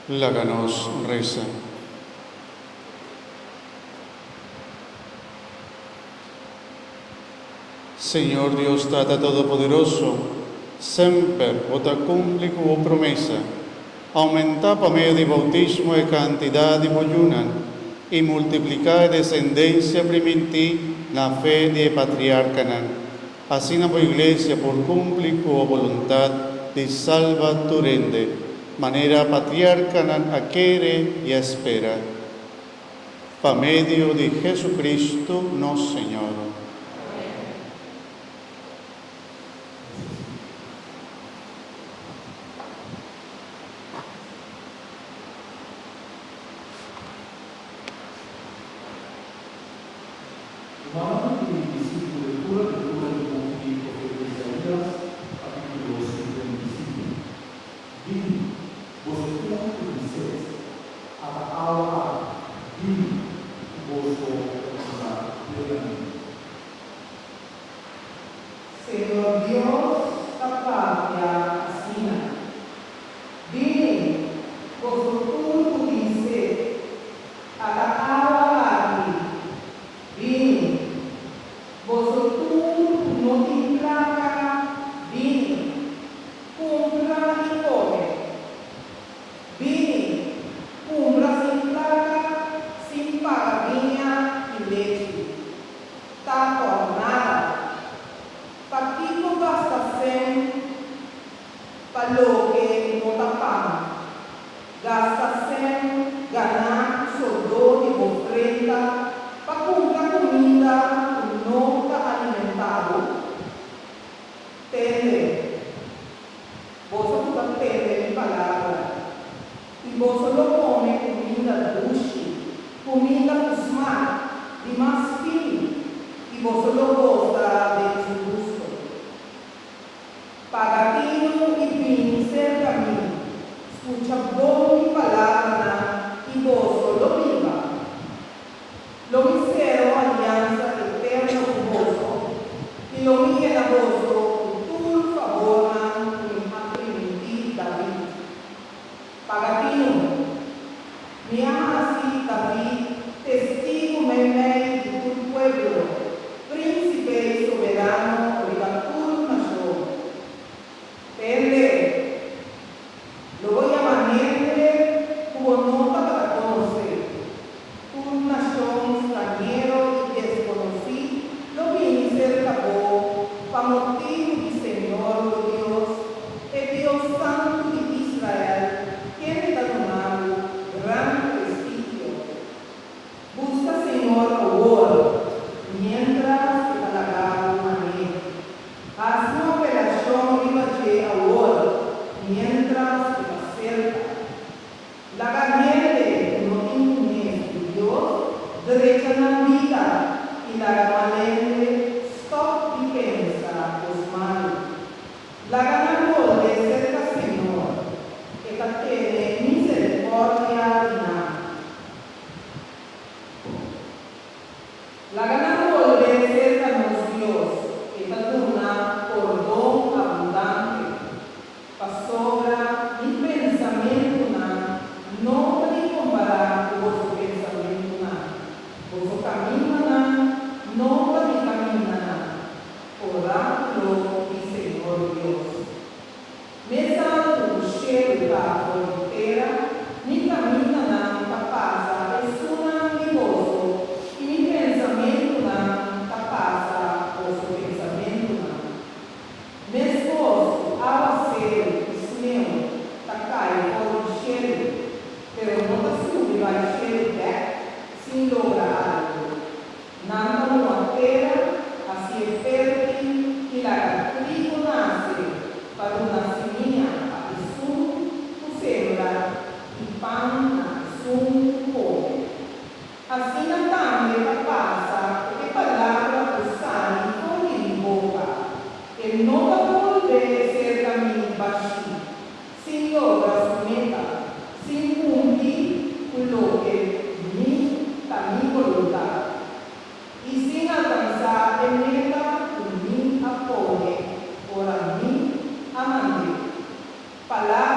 Láganos reza. Señor Dios Tata Todopoderoso, semper vota cumpli quo promesa, aumenta pa medio di bautismo e cantidad di boyunan, y multiplica descendencia primiti na fe de patriarcanan. Así na po iglesia por cumpli quo voluntad di salva turende, manera patriarcanan aquere y espera. Pa medio de Jesucristo, no Señor. Señor Dios, patria asina. Vini, vosotros dice, atacaba vini, vosotros no te placa, vini, cumpla y come. Vini, cumpla sin placa, sin pagamia y leche. Tapo nada. Partito basta sem paloque no tapam. Gasta sem ganar soldo de ofrenda para comprar comida no está alimentado. Tende. Vos no tende mi palabra. Y vos solo come comida dulce, comida smart, y más fina. Y vos solo goza de su gusto. Pagatino y vini cerca a mí, escucha vos mi palabra y vos solo viva. Lo misero alianza eterna con vos, y lo mía a vos, con tu favor, mi David. Pagatino, mi ama así David, testigo me de tu pueblo, príncipe y soberano de la tu nación. Tende, lo voy a mantener como nota para conocer. Tu nación extranjero y desconocido, lo vine cerca vos, para motivo y Señor Dios, el Dios Santo de Israel, tiene dado gran prestigio. Busca, Señor, ahora, mientras que halagado maneja. Haz una operación viva ahora, mientras que acerca. La garniente no tiene Dios, derecha en la vida, y la garniente stop y pensa los malos. La ganadora de cerca, Señor, que tiene misericordia y nada. La ganadora de cercanos Dios, que una por don abundante, pasora mi pensamiento no puede comparar con vuestro pensamiento vuestro camino no puede caminar, oráculo y Señor Dios. Me salto cheio da fronteira, mi camina capaz, es una mi gozo, y mi pensamiento capaz, vuestro pensamiento me esforzo a hacer meu, tacai, por cheio, pero no te sube vai cheio sin lograr algo. Nada no altera, así es fértil, y la trigo nace para una semilla a Jesús, tu sembra, y pan a Jesús come. Así na también pasa, que palabra que sale por mi boca, que no va a volver a ser camino vacío, sin lograr su meta, sin cumplir con lo que mi voluntad, y sin alcanzar en meta con mi apoyo, por a mí amante. Palabra